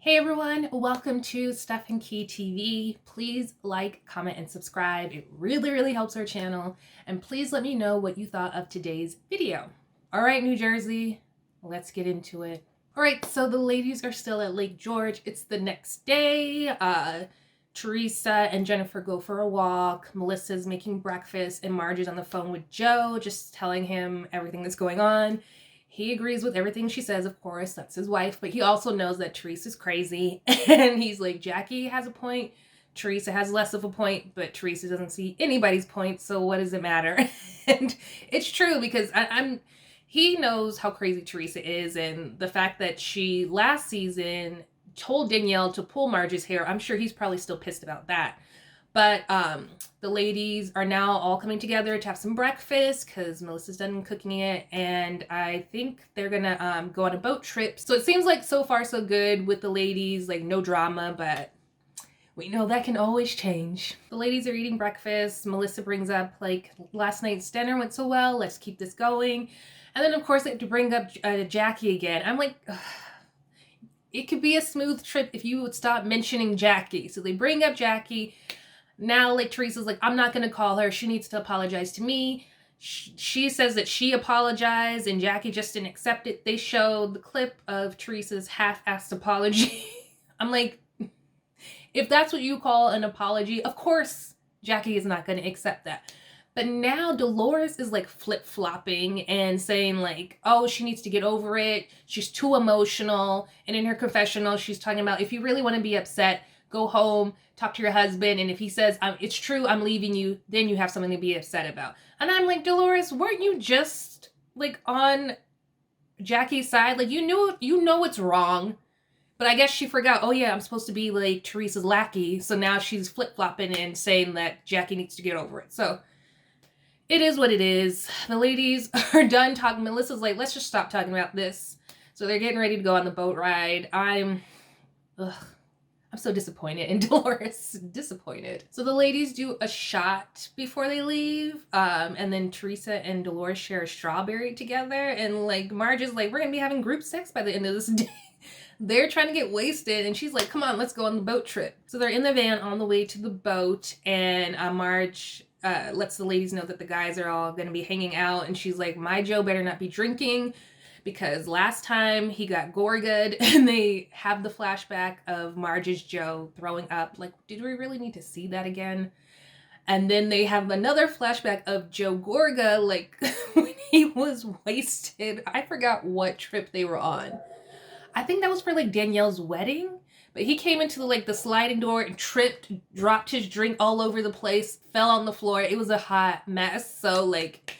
Hey everyone, welcome to Stuff and Key TV. Please like, comment, and subscribe. It really helps our channel. And please let me know what you thought of today's video. All right, New Jersey, let's get into it. All right, so the ladies are still at Lake George. It's the next day. Teresa and Jennifer go for a walk. Melissa's making breakfast, and Marge is on the phone with Joe, just telling him everything that's going on. He agrees with everything she says, of course, that's his wife, but he also knows that Teresa's crazy. And he's like, Jackie has a point, Teresa has less of a point, but Teresa doesn't see anybody's point, so what does it matter? And it's true, because he knows how crazy Teresa is, and the fact that she last season told Danielle to pull Marge's hair, I'm sure he's probably still pissed about that. But the ladies are now all coming together to have some breakfast because Melissa's done cooking it, and I think they're gonna go on a boat trip. So it seems like so far so good with the ladies, like no drama, but we know that can always change. The ladies are eating breakfast. Melissa brings up like, last night's dinner went so well, let's keep this going. And then of course they have to bring up Jackie again. I'm like, ugh. It could be a smooth trip if you would stop mentioning Jackie. So they bring up Jackie. Now, like, Teresa's like, I'm not going to call her. She needs to apologize to me. She says that she apologized and Jackie just didn't accept it. They showed the clip of Teresa's half-assed apology. I'm like, if that's what you call an apology, of course Jackie is not going to accept that. But now Dolores is like flip-flopping and saying like, oh, she needs to get over it. She's too emotional. And in her confessional, she's talking about, if you really want to be upset, go home, talk to your husband, and if he says, it's true, I'm leaving you, then you have something to be upset about. And I'm like, Dolores, weren't you just like on Jackie's side? Like, you know it's wrong. But I guess she forgot, oh yeah, I'm supposed to be like Teresa's lackey. So now she's flip-flopping and saying that Jackie needs to get over it. So it is what it is. The ladies are done talking. Melissa's like, let's just stop talking about this. So they're getting ready to go on the boat ride. I'm so disappointed in Dolores. Disappointed. So the ladies do a shot before they leave. And then Teresa and Dolores share a strawberry together. And like Marge is like, we're going to be having group sex by the end of this day. They're trying to get wasted. And she's like, come on, let's go on the boat trip. So they're in the van on the way to the boat. And Marge lets the ladies know that the guys are all going to be hanging out. And she's like, my Joe better not be drinking, because last time he got gorged. And they have the flashback of Marge's Joe throwing up. Like, did we really need to see that again? And then they have another flashback of Joe Gorga, like when he was wasted. I forgot what trip they were on. I think that was for like Danielle's wedding. But he came into the sliding door and tripped, dropped his drink all over the place, fell on the floor. It was a hot mess. So like,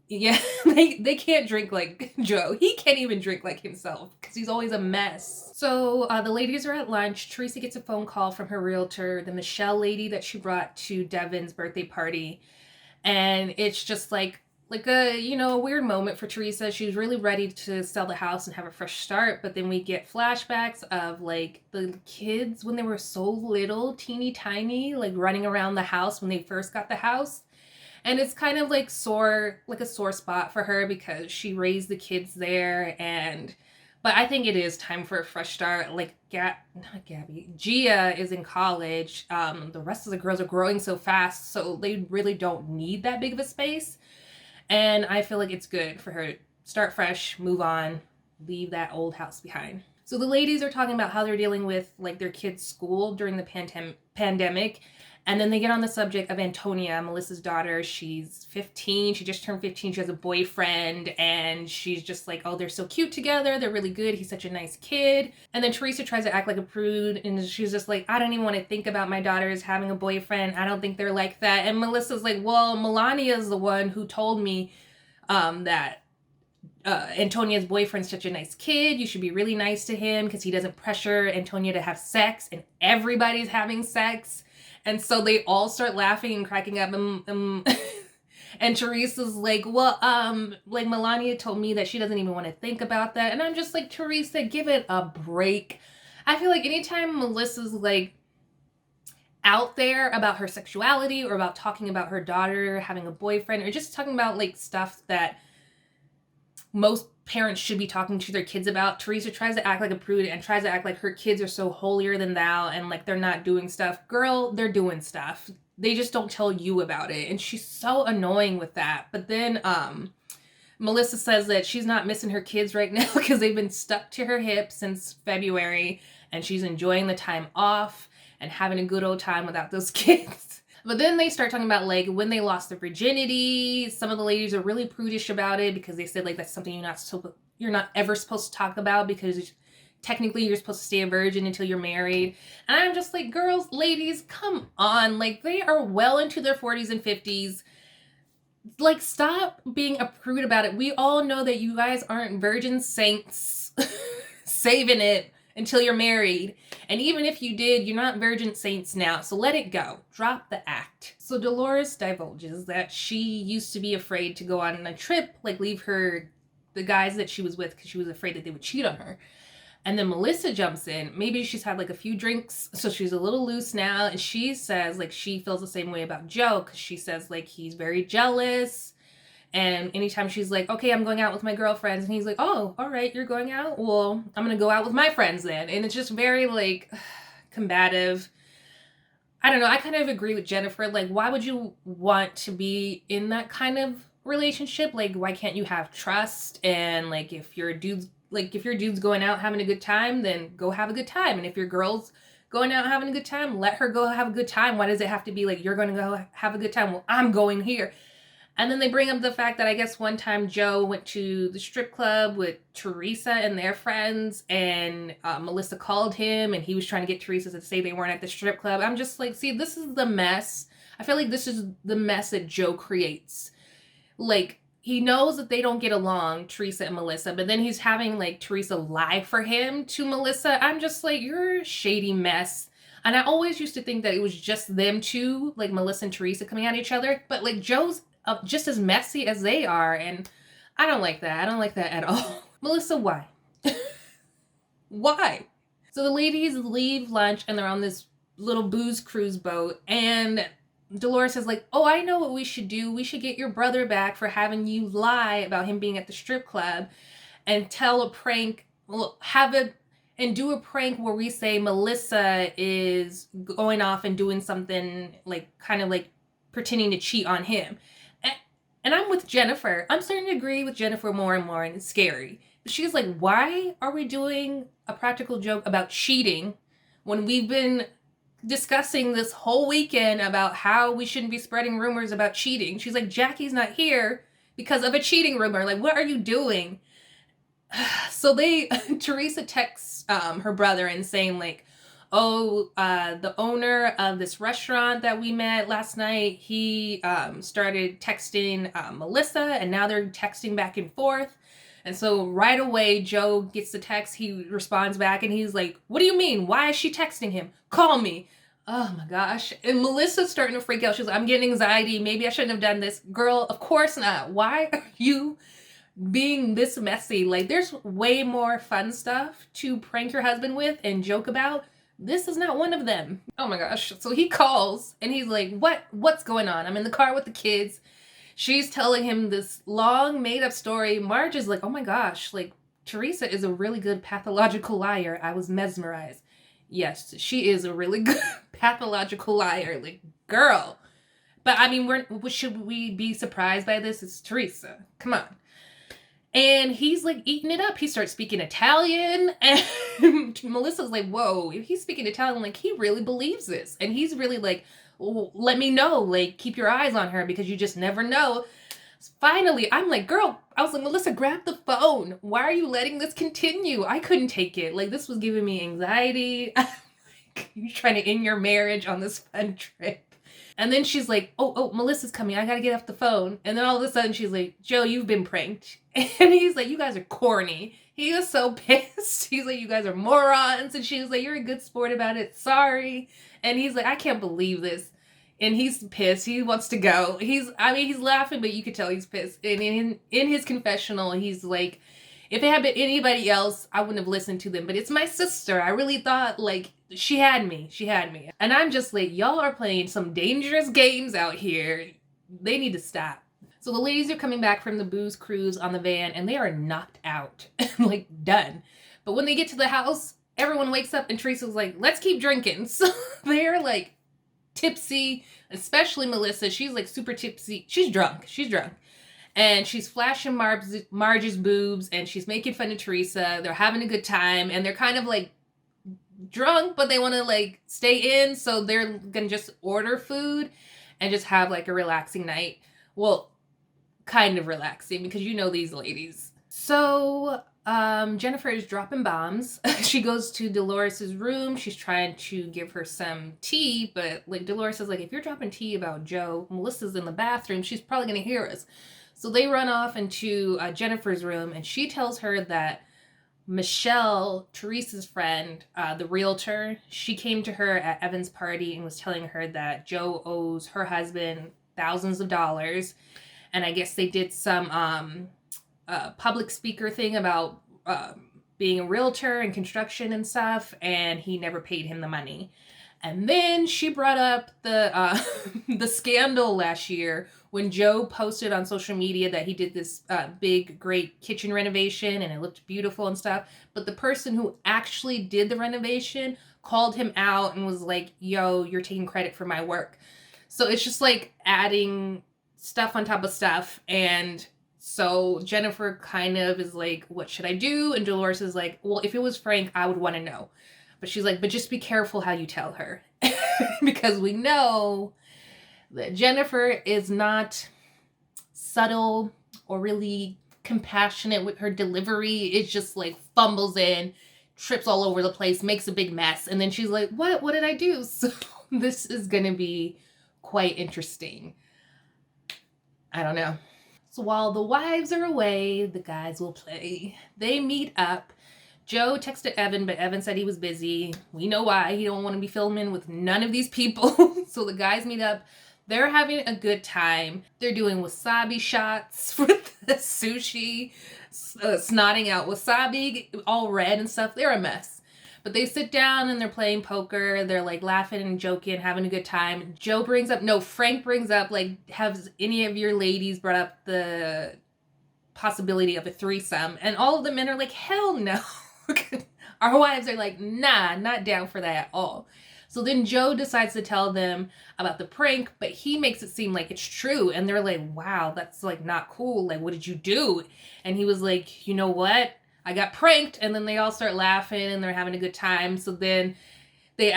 yeah, they can't drink like Joe. He can't even drink like himself because he's always a mess. So the ladies are at lunch. Teresa gets a phone call from her realtor, the Michelle lady that she brought to Devin's birthday party. And it's just like a weird moment for Teresa. She's really ready to sell the house and have a fresh start. But then we get flashbacks of like the kids when they were so little, teeny tiny, like running around the house when they first got the house. And it's kind of like a sore spot for her because she raised the kids there. But I think it is time for a fresh start. Like, not Gabby, Gia is in college. The rest of the girls are growing so fast, so they really don't need that big of a space. And I feel like it's good for her to start fresh, move on, leave that old house behind. So the ladies are talking about how they're dealing with like their kids' school during the pandemic. And then they get on the subject of Antonia, Melissa's daughter. She's 15. She just turned 15. She has a boyfriend. And she's just like, oh, they're so cute together. They're really good. He's such a nice kid. And then Teresa tries to act like a prude. And she's just like, I don't even want to think about my daughters having a boyfriend. I don't think they're like that. And Melissa's like, well, Melania's the one who told me that Antonia's boyfriend's such a nice kid. You should be really nice to him because he doesn't pressure Antonia to have sex. And everybody's having sex. And so they all start laughing and cracking up. And Teresa's like, well, like Melania told me that she doesn't even want to think about that. And I'm just like, Teresa, give it a break. I feel like anytime Melissa's like out there about her sexuality or about talking about her daughter having a boyfriend or just talking about like stuff that most parents should be talking to their kids about. Teresa tries to act like a prude and tries to act like her kids are so holier than thou and like they're not doing stuff. Girl, they're doing stuff. They just don't tell you about it. And she's so annoying with that. But then Melissa says that she's not missing her kids right now because they've been stuck to her hip since February and she's enjoying the time off and having a good old time without those kids. But then they start talking about like when they lost their virginity. Some of the ladies are really prudish about it because they said like that's something you're not ever supposed to talk about because technically you're supposed to stay a virgin until you're married. And I'm just like, girls, ladies, come on. Like they are well into their 40s and 50s. Like, stop being a prude about it. We all know that you guys aren't virgin saints saving it until you're married. And even if you did, you're not virgin saints now. So let it go. Drop the act. So Dolores divulges that she used to be afraid to go on a trip, like leave the guys that she was with because she was afraid that they would cheat on her. And then Melissa jumps in. Maybe she's had like a few drinks, so she's a little loose now. And she says like she feels the same way about Joe because she says like he's very jealous. And anytime she's like, okay, I'm going out with my girlfriends. And he's like, oh, all right, you're going out? Well, I'm going to go out with my friends then. And it's just very like combative. I don't know. I kind of agree with Jennifer. Like, why would you want to be in that kind of relationship? Like, why can't you have trust? And like, if your dude's going out having a good time, then go have a good time. And if your girl's going out having a good time, let her go have a good time. Why does it have to be like, you're going to go have a good time? Well, I'm going here. And then they bring up the fact that I guess one time Joe went to the strip club with Teresa and their friends, and Melissa called him and he was trying to get Teresa to say they weren't at the strip club. I'm just like, see, this is the mess. I feel like this is the mess that Joe creates. Like, he knows that they don't get along, Teresa and Melissa, but then he's having like Teresa lie for him to Melissa. I'm just like, you're a shady mess. And I always used to think that it was just them two, like Melissa and Teresa coming at each other, but like Joe's just as messy as they are. And I don't like that. I don't like that at all. Melissa, why? Why? So the ladies leave lunch and they're on this little booze cruise boat, and Dolores is like, oh, I know what we should do. We should get your brother back for having you lie about him being at the strip club and tell a prank, and do a prank where we say Melissa is going off and doing something like kind of like pretending to cheat on him. And I'm with Jennifer. I'm starting to agree with Jennifer more and more, and it's scary. But she's like, why are we doing a practical joke about cheating when we've been discussing this whole weekend about how we shouldn't be spreading rumors about cheating? She's like, Jackie's not here because of a cheating rumor. Like, what are you doing? So Teresa texts her brother and saying like, oh, the owner of this restaurant that we met last night, he started texting Melissa, and now they're texting back and forth. And so right away, Joe gets the text. He responds back and he's like, what do you mean? Why is she texting him? Call me. Oh my gosh. And Melissa's starting to freak out. She's like, I'm getting anxiety. Maybe I shouldn't have done this. Girl, of course not. Why are you being this messy? Like, there's way more fun stuff to prank your husband with and joke about. This is not one of them. Oh my gosh. So he calls and he's like, what's going on? I'm in the car with the kids. She's telling him this long made up story. Marge is like, oh my gosh, like Teresa is a really good pathological liar. I was mesmerized. Yes, she is a really good pathological liar. Like, girl. But I mean, should we be surprised by this? It's Teresa. Come on. And he's like eating it up. He starts speaking Italian, and Melissa's like, whoa, if he's speaking Italian, like he really believes this. And he's really like, oh, let me know, like keep your eyes on her because you just never know. Finally, I'm like, girl, I was like, Melissa, grab the phone. Why are you letting this continue? I couldn't take it. Like, this was giving me anxiety. Like, you're trying to end your marriage on this fun trip. And then she's like, oh, Melissa's coming. I gotta get off the phone. And then all of a sudden she's like, Joe, you've been pranked. And he's like, you guys are corny. He was so pissed. He's like, you guys are morons. And she was like, you're a good sport about it. Sorry. And he's like, I can't believe this. And he's pissed. He wants to go. He's laughing, but you could tell he's pissed. And in his confessional, he's like, if it had been anybody else, I wouldn't have listened to them. But it's my sister. I really thought, like, she had me. And I'm just like, y'all are playing some dangerous games out here. They need to stop. So the ladies are coming back from the booze cruise on the van and they are knocked out, like done. But when they get to the house, everyone wakes up and Teresa's like, let's keep drinking. So they're like tipsy, especially Melissa. She's like super tipsy. She's drunk. And she's flashing Marge's boobs and she's making fun of Teresa. They're having a good time and they're kind of like drunk, but they want to like stay in. So they're going to just order food and just have like a relaxing night. Well, kind of relaxing because you know these ladies. So Jennifer is dropping bombs. She goes to Dolores's room. She's trying to give her some tea, but like Dolores is like, if you're dropping tea about Joe, Melissa's in the bathroom. She's probably going to hear us. So they run off into Jennifer's room and she tells her that Michelle, Teresa's friend, the realtor, she came to her at Evan's party and was telling her that Joe owes her husband thousands of dollars. And I guess they did some public speaker thing about being a realtor and construction and stuff, and he never paid him the money. And then she brought up the the scandal last year when Joe posted on social media that he did this big, great kitchen renovation and it looked beautiful and stuff. But the person who actually did the renovation called him out and was like, yo, you're taking credit for my work. So it's just like adding stuff on top of stuff. And so Jennifer kind of is like, what should I do? And Dolores is like, well, if it was Frank, I would want to know. But she's like, but just be careful how you tell her. Because we know that Jennifer is not subtle or really compassionate with her delivery. It's just like fumbles in, trips all over the place, makes a big mess. And then she's like, what did I do? So this is going to be quite interesting. I don't know. So while the wives are away, the guys will play. They meet up. Joe texted Evan, but Evan said he was busy. We know why. He don't want to be filming with none of these people. So the guys meet up. They're having a good time. They're doing wasabi shots with the sushi, snotting out wasabi, all red and stuff. They're a mess. But they sit down and they're playing poker. They're like laughing and joking, having a good time. Frank brings up, like, have any of your ladies brought up the possibility of a threesome? And all of the men are like, hell no. Our wives are like, nah, not down for that at all. So then Joe decides to tell them about the prank, but he makes it seem like it's true. And they're like, wow, that's like not cool. Like, what did you do? And he was like, you know what? I got pranked. And then they all start laughing and they're having a good time. So then they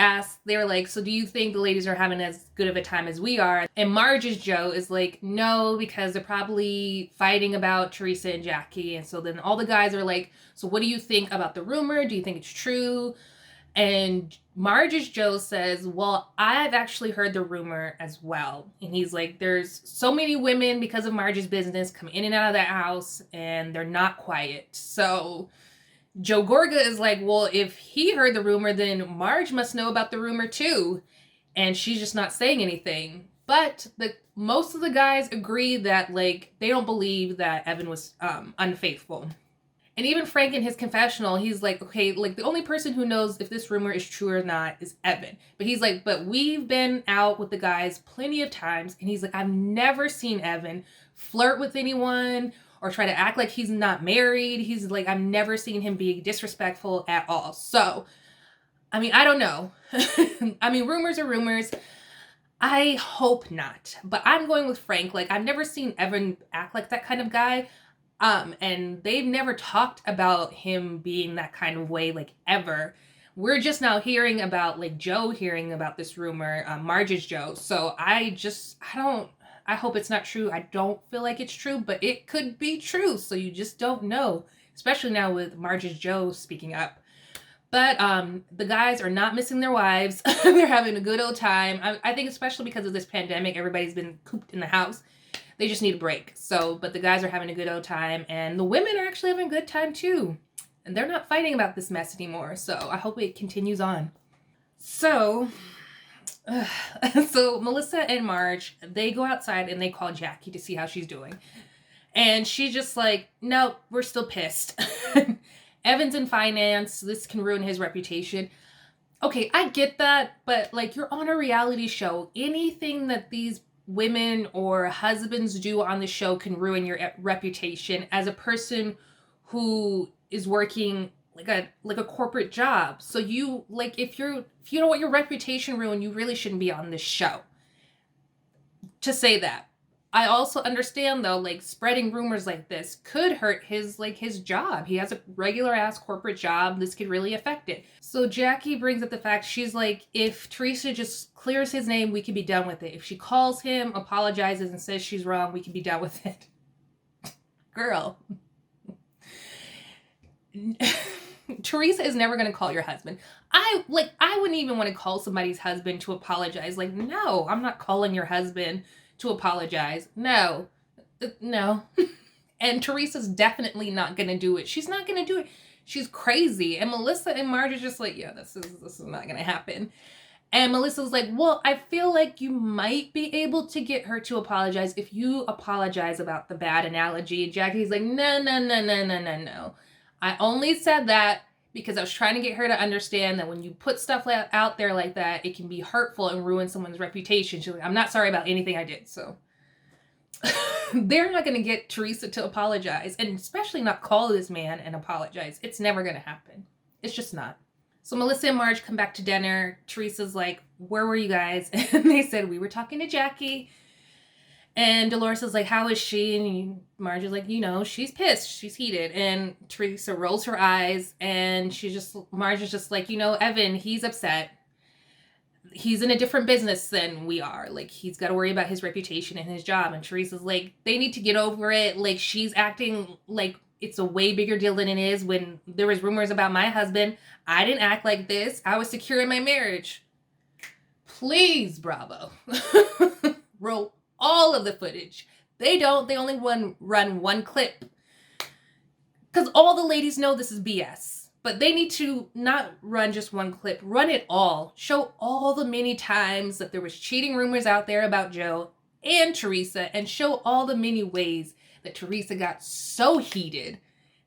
were like, so do you think the ladies are having as good of a time as we are? And Marge's Joe is like, no, because they're probably fighting about Teresa and Jackie. And so then all the guys are like, so what do you think about the rumor? Do you think it's true? And Marge's Joe says, well, I've actually heard the rumor as well. And he's like, there's so many women because of Marge's business come in and out of that house and they're not quiet. So Joe Gorga is like, well, if he heard the rumor, then Marge must know about the rumor too. And she's just not saying anything. But most of the guys agree that, like, they don't believe that Evan was unfaithful. And even Frank in his confessional, he's like, okay, like the only person who knows if this rumor is true or not is Evan. But he's like, but we've been out with the guys plenty of times. And he's like, I've never seen Evan flirt with anyone or try to act like he's not married. He's like, I've never seen him be disrespectful at all. So, I mean, I don't know. I mean, rumors are rumors. I hope not. But I'm going with Frank. Like, I've never seen Evan act like that kind of guy. And they've never talked about him being that kind of way, like, ever. We're just now hearing about, like, Joe hearing about this rumor, Marge's Joe. So I hope it's not true. I don't feel like it's true, but it could be true. So you just don't know, especially now with Marge's Joe speaking up. But the guys are not missing their wives. They're having a good old time. I think especially because of this pandemic, everybody's been cooped in the house. They just need a break. So, but the guys are having a good old time and the women are actually having a good time too. And they're not fighting about this mess anymore. So I hope it continues on. So Melissa and Marge, they go outside and they call Jackie to see how she's doing. And she's just like, no, we're still pissed. Evan's in finance. This can ruin his reputation. Okay, I get that. But like, you're on a reality show. Anything that these women or husbands do on the show can ruin your reputation as a person who is working like a corporate job. So you like if you don't want your reputation ruined, you really shouldn't be on this show. To say that. I also understand though, like spreading rumors like this could hurt his job. He has a regular ass corporate job. This could really affect it. So Jackie brings up the fact, she's like, if Teresa just clears his name, we could be done with it. If she calls him, apologizes, and says she's wrong, we could be done with it. Girl. Teresa is never going to call your husband. I wouldn't even want to call somebody's husband to apologize. Like, no, I'm not calling your husband to apologize. No. And Teresa's definitely not going to do it. She's not going to do it. She's crazy. And Melissa and Marge are just like, yeah, this is not going to happen. And Melissa's like, well, I feel like you might be able to get her to apologize if you apologize about the bad analogy. And Jackie's like, no. I only said that because I was trying to get her to understand that when you put stuff out there like that, it can be hurtful and ruin someone's reputation. She's like, I'm not sorry about anything I did. So they're not going to get Teresa to apologize, and especially not call this man and apologize. It's never going to happen. It's just not. So Melissa and Marge come back to dinner. Teresa's like, where were you guys? And they said, we were talking to Jackie. And Dolores is like, how is she? And Marge is like, she's pissed. She's heated. And Teresa rolls her eyes, and Marge is just like, Evan, he's upset. He's in a different business than we are. Like, he's got to worry about his reputation and his job. And Teresa's like, they need to get over it. Like, she's acting like it's a way bigger deal than it is. When there was rumors about my husband, I didn't act like this. I was secure in my marriage. Please, Bravo. Roll all of the footage. They don't. They only run one clip. Because all the ladies know this is BS. But they need to not run just one clip. Run it all. Show all the many times that there was cheating rumors out there about Joe and Teresa. And show all the many ways that Teresa got so heated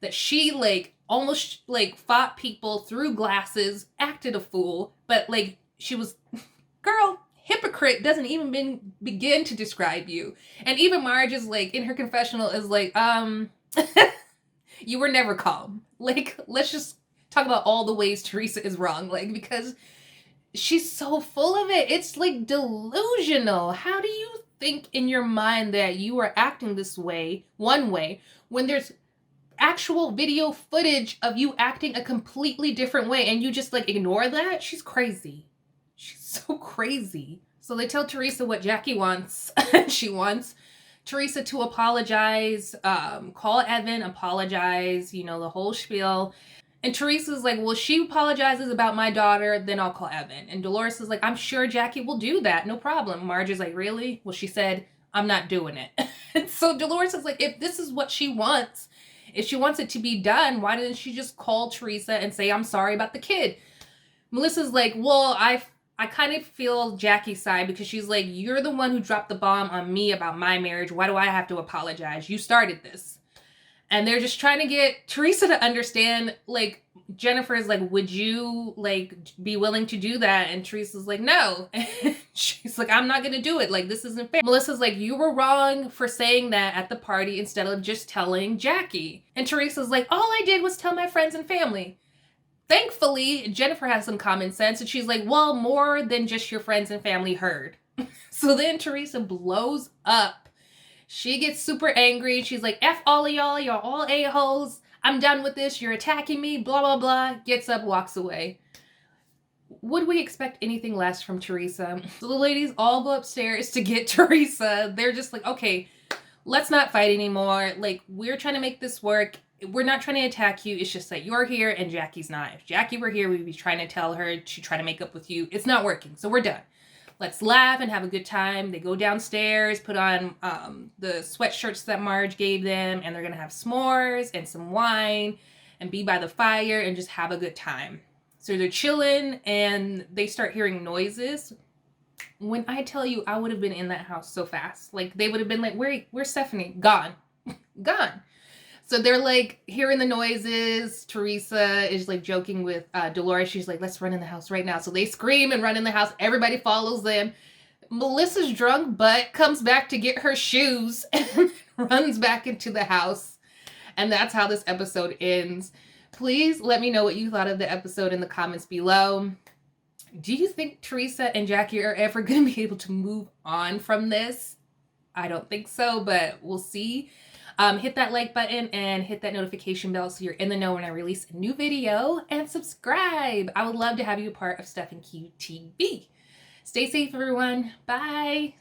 that she almost fought people, threw glasses, acted a fool. But she was, girl, hypocrite doesn't even begin to describe you. And even Marge is in her confessional is you were never calm. Let's just talk about all the ways Teresa is wrong. Because she's so full of it. It's delusional. How do you think in your mind that you are acting this way, one way, when there's actual video footage of you acting a completely different way and you just ignore that? She's crazy. She's so crazy. So they tell Teresa what Jackie wants. She wants Teresa to apologize, call Evan, apologize, the whole spiel. And Teresa's like, well, she apologizes about my daughter, then I'll call Evan. And Dolores is like, I'm sure Jackie will do that. No problem. Marge is like, really? Well, she said, I'm not doing it. And so Dolores is like, if this is what she wants, if she wants it to be done, why didn't she just call Teresa and say, I'm sorry about the kid? Melissa's like, well, I kind of feel Jackie's side because she's like, you're the one who dropped the bomb on me about my marriage. Why do I have to apologize? You started this. And they're just trying to get Teresa to understand, Jennifer is like, would you, be willing to do that? And Teresa's like, no. And she's like, I'm not going to do it. This isn't fair. Melissa's like, you were wrong for saying that at the party instead of just telling Jackie. And Teresa's like, all I did was tell my friends and family. Thankfully, Jennifer has some common sense. And she's like, well, more than just your friends and family heard. So then Teresa blows up. She gets super angry. She's like, F all of y'all. Y'all all a-holes. I'm done with this. You're attacking me. Blah, blah, blah. Gets up, walks away. Would we expect anything less from Teresa? So the ladies all go upstairs to get Teresa. They're just like, okay, let's not fight anymore. We're trying to make this work. We're not trying to attack you. It's just that you're here and Jackie's not. If Jackie were here, we'd be trying to tell her to try to make up with you. It's not working. So we're done. Let's laugh and have a good time. They go downstairs, put on the sweatshirts that Marge gave them, and they're going to have s'mores and some wine and be by the fire and just have a good time. So they're chilling, and they start hearing noises. When I tell you, I would have been in that house so fast. They would have been like, where's Stephanie? Gone. Gone. So they're hearing the noises. Teresa is joking with Dolores. She's like, let's run in the house right now. So they scream and run in the house. Everybody follows them. Melissa's drunk but comes back to get her shoes and runs back into the house. And that's how this episode ends. Please let me know what you thought of the episode in the comments below. Do you think Teresa and Jackie are ever going to be able to move on from this? I don't think so, but we'll see. Hit that like button and hit that notification bell so you're in the know when I release a new video, and subscribe. I would love to have you a part of Steph and Q TV. Stay safe, everyone. Bye.